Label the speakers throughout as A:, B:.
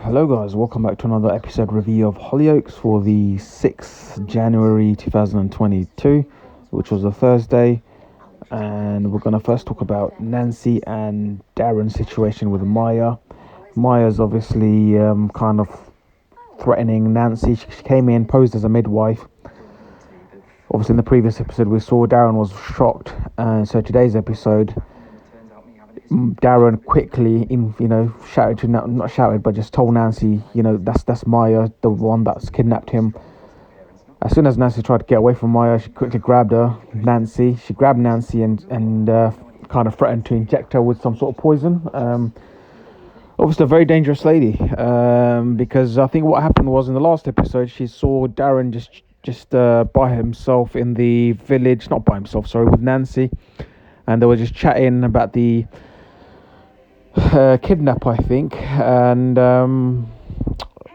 A: Hello guys, welcome back to another episode review of Hollyoaks for the 6th January 2022, which was a Thursday, and we're going to first talk about Nancy and Darren's situation with Maya. Maya's obviously kind of threatening Nancy. She came in, posed as a midwife. Obviously in the previous episode we saw Darren was shocked, and so today's episode Darren quickly, shouted to not shouted, but just told Nancy, that's Maya, the one that's kidnapped him. As soon as Nancy tried to get away from Maya, she quickly grabbed Nancy. She grabbed Nancy and kind of threatened to inject her with some sort of poison. Obviously, a very dangerous lady. Because I think what happened was in the last episode, she saw Darren just by himself in the village, not by himself, sorry, with Nancy, and they were just chatting about the kidnap, I think, and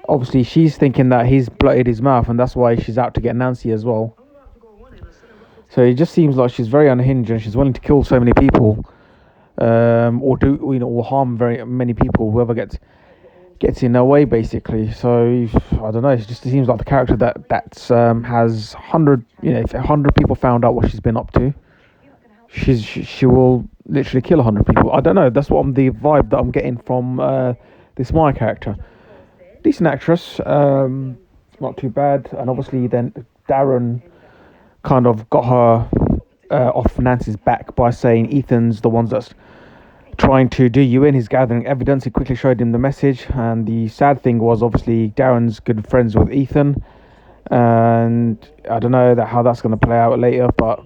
A: obviously she's thinking that he's blotted his mouth, and that's why she's out to get Nancy as well. So it just seems like she's very unhinged, and she's willing to kill so many people, or harm very many people, whoever gets in her way, basically. So I don't know. It just seems like the character that has 100. If 100 people found out what she's been up to, she will literally kill 100 people. I don't know. That's what the vibe that I'm getting from this Maya character. Decent actress, not too bad. And obviously then Darren kind of got her off Nancy's back by saying Ethan's the one that's trying to do you in. He's gathering evidence. He quickly showed him the message. And the sad thing was obviously Darren's good friends with Ethan. And I don't know how that's going to play out later, but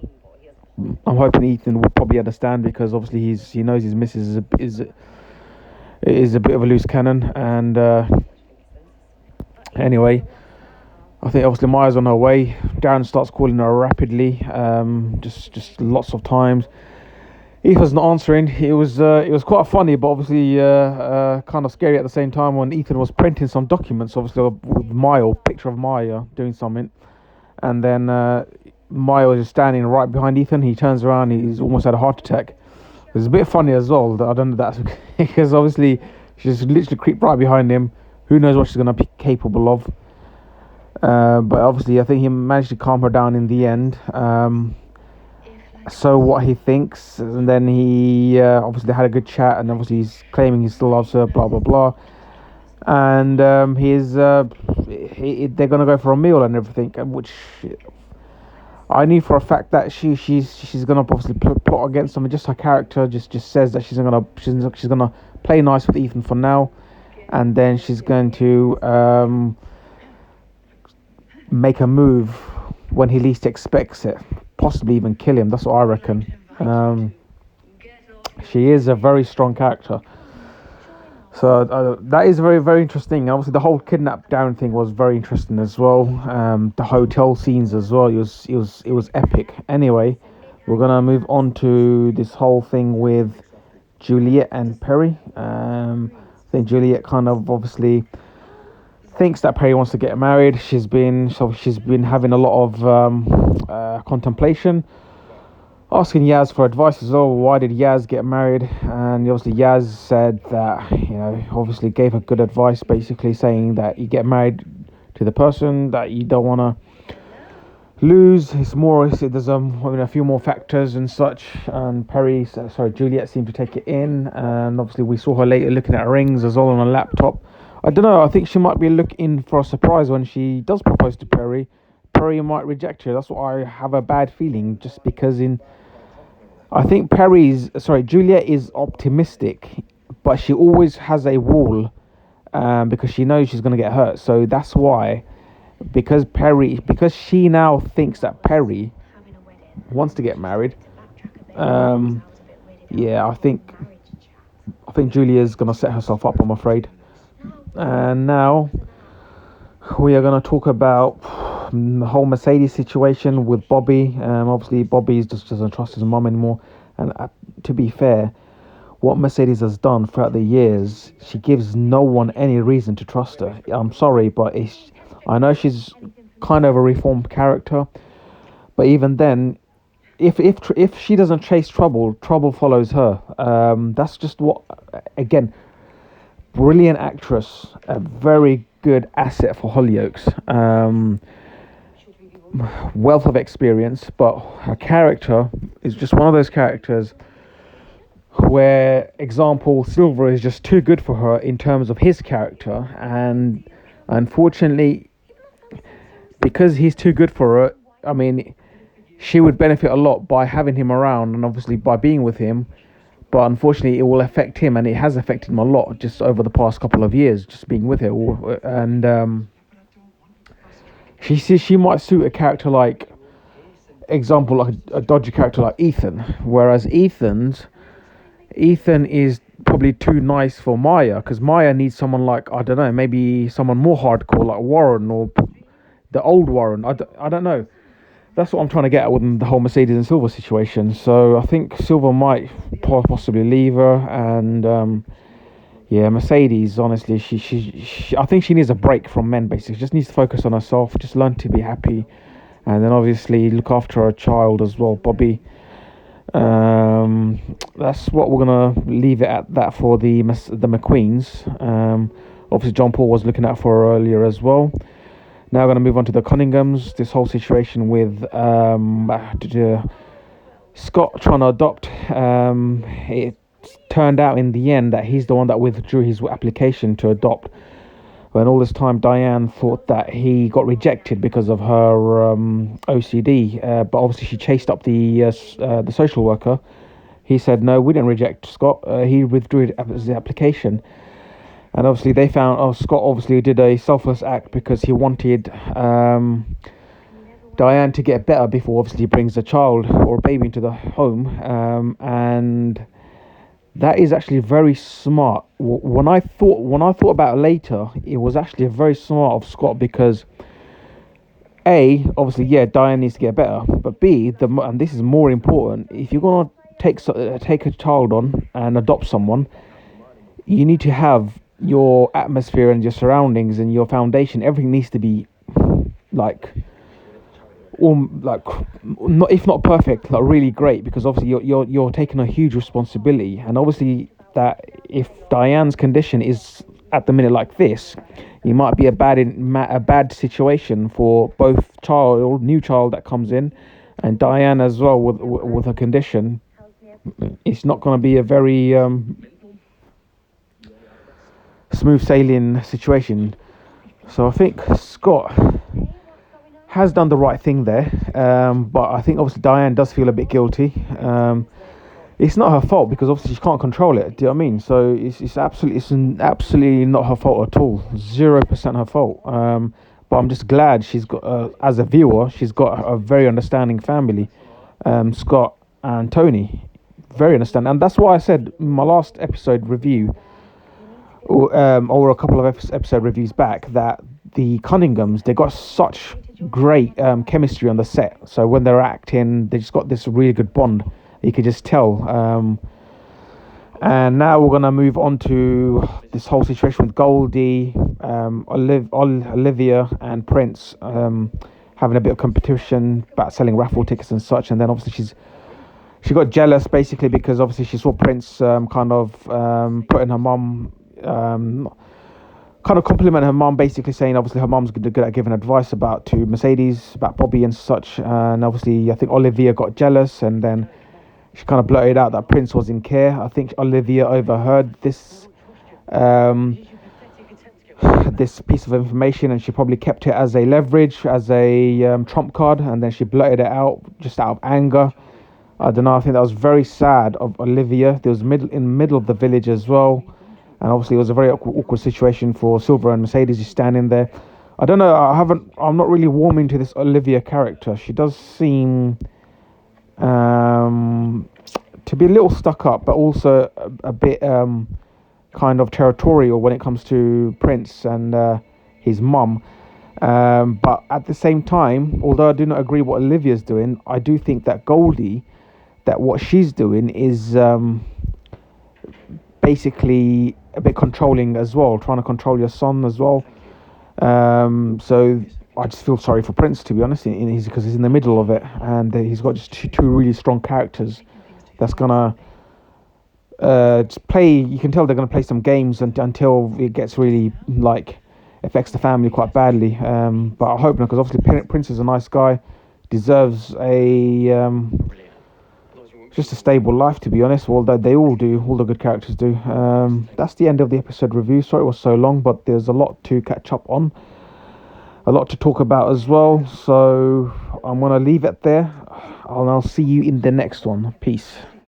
A: I'm hoping Ethan will probably understand, because obviously he knows his missus is a bit of a loose cannon. And anyway, I think obviously Maya's on her way. Darren starts calling her rapidly, just lots of times. Ethan's not answering. It was quite funny, but obviously kind of scary at the same time when Ethan was printing some documents, obviously with Maya, picture of Maya doing something, and then Maya was just standing right behind Ethan. He turns around, he's almost had a heart attack. It was a bit funny as well. I don't know that's because obviously she just literally creeped right behind him. Who knows what she's going to be capable of. But obviously I think he managed to calm her down in the end. So what he thinks, and then he obviously had a good chat, and obviously he's claiming he still loves her, blah blah blah. And they're going to go for a meal and everything, which I knew for a fact that she's gonna obviously plot against him. Just her character just says that she's gonna play nice with Ethan for now, and then she's going to make a move when he least expects it, possibly even kill him. That's what I reckon. She is a very strong character. So that is very, very interesting. Obviously, the whole kidnap Darren thing was very interesting as well. The hotel scenes as well. It was epic. Anyway, we're gonna move on to this whole thing with Juliet and Perry. I think Juliet kind of obviously thinks that Perry wants to get married. She's been having a lot of contemplation, asking Yaz for advice as well. Why did Yaz get married? And obviously Yaz said that, obviously gave her good advice, basically saying that you get married to the person that you don't want to lose. There's a few more factors and such. And Juliet seemed to take it in, and obviously we saw her later looking at rings as well on a laptop. I don't know, I think she might be looking for a surprise when she does propose to Perry. Perry might reject her. That's what I have a bad feeling, just because I think Juliet is optimistic, but she always has a wall, because she knows she's going to get hurt. So that's why, because she now thinks that Perry wants to get married. I think Julia's going to set herself up, I'm afraid. And now we are going to talk about the whole Mercedes situation with Bobby. Obviously Bobby just doesn't trust his mum anymore, and to be fair, what Mercedes has done throughout the years, she gives no one any reason to trust her. I'm sorry, but I know she's kind of a reformed character, but even then, if she doesn't chase trouble follows her. That's just what, again, brilliant actress, a very good asset for Hollyoaks. Wealth of experience, but her character is just one of those characters where, example, Silver is just too good for her in terms of his character, and unfortunately, because he's too good for her, I mean, she would benefit a lot by having him around and obviously by being with him. But unfortunately, it will affect him, and it has affected him a lot just over the past couple of years, just being with her. And she might suit a character like, example, like a dodgy character like Ethan, whereas Ethan is probably too nice for Maya, because Maya needs someone like, I don't know, maybe someone more hardcore like Warren, or the old Warren. I don't know. That's what I'm trying to get at with the whole Mercedes and Silver situation. So I think Silver might possibly leave her, and yeah, Mercedes. Honestly, I think she needs a break from men. Basically, she just needs to focus on herself, just learn to be happy, and then obviously look after her child as well, Bobby. That's what we're gonna leave it at that for the McQueens. Obviously, John Paul was looking out for her earlier as well. Now we're going to move on to the Cunninghams. This whole situation with Scott trying to adopt. It turned out in the end that he's the one that withdrew his application to adopt. When all this time Diane thought that he got rejected because of her OCD, but obviously she chased up the social worker. He said, no, we didn't reject Scott. He withdrew his application. And obviously they found, Scott obviously did a selfless act because he wanted Diane to get better before obviously he brings a child or a baby into the home. And that is actually very smart. When I thought about it later, it was actually very smart of Scott because A, obviously, yeah, Diane needs to get better. But B, and this is more important, if you're going to take a child on and adopt someone, you need to have your atmosphere and your surroundings and your foundation. Everything needs to be like not, if not perfect, like really great, because obviously you're taking a huge responsibility. And obviously that if Diane's condition is at the minute like this, it might be a bad situation for both new child that comes in, and Diane as well with her condition. It's not going to be a very smooth sailing situation. So I think Scott has done the right thing there, but I think obviously Diane does feel a bit guilty. It's not her fault because obviously she can't control it. Do you know what I mean? So it's absolutely not her fault at all. 0% her fault. But I'm just glad she's got, as a viewer, she's got a very understanding family. Scott and Tony, very understanding, and that's why I said in my last episode review, or a couple of episode reviews back, that the Cunninghams, they got such great chemistry on the set. So when they're acting, they just got this really good bond. You could just tell. And now we're gonna move on to this whole situation with Goldie, Olivia, and Prince having a bit of competition about selling raffle tickets and such. And then obviously she got jealous basically because obviously she saw Prince kind of putting her mum. Kind of compliment her mum, basically saying obviously her mum's good at giving advice to Mercedes about Bobby and such. And obviously I think Olivia got jealous, and then she kind of blurted out that Prince was in care. I think Olivia overheard this this piece of information, and she probably kept it as a leverage, as a trump card, and then she blurted it out just out of anger. I don't know, I think that was very sad of Olivia. There was in the middle of the village as well. And obviously it was a very awkward situation for Silver and Mercedes just standing there. I don't know, I'm not really warming to this Olivia character. She does seem to be a little stuck up, but also a bit kind of territorial when it comes to Prince and his mum. But at the same time, although I do not agree what Olivia's doing, I do think that Goldie, that what she's doing is basically a bit controlling as well, trying to control your son as well. So I just feel sorry for Prince, to be honest, because he's in the middle of it, and he's got just two really strong characters that's gonna just play. You can tell they're going to play some games until it gets really like affects the family quite badly. But I hope not, because obviously Prince is a nice guy, deserves a just a stable life, to be honest. Although they all do, all the good characters do. That's the end of the episode review. Sorry it was so long, but there's a lot to catch up on, a lot to talk about as well. So I'm gonna leave it there, and I'll see you in the next one. Peace.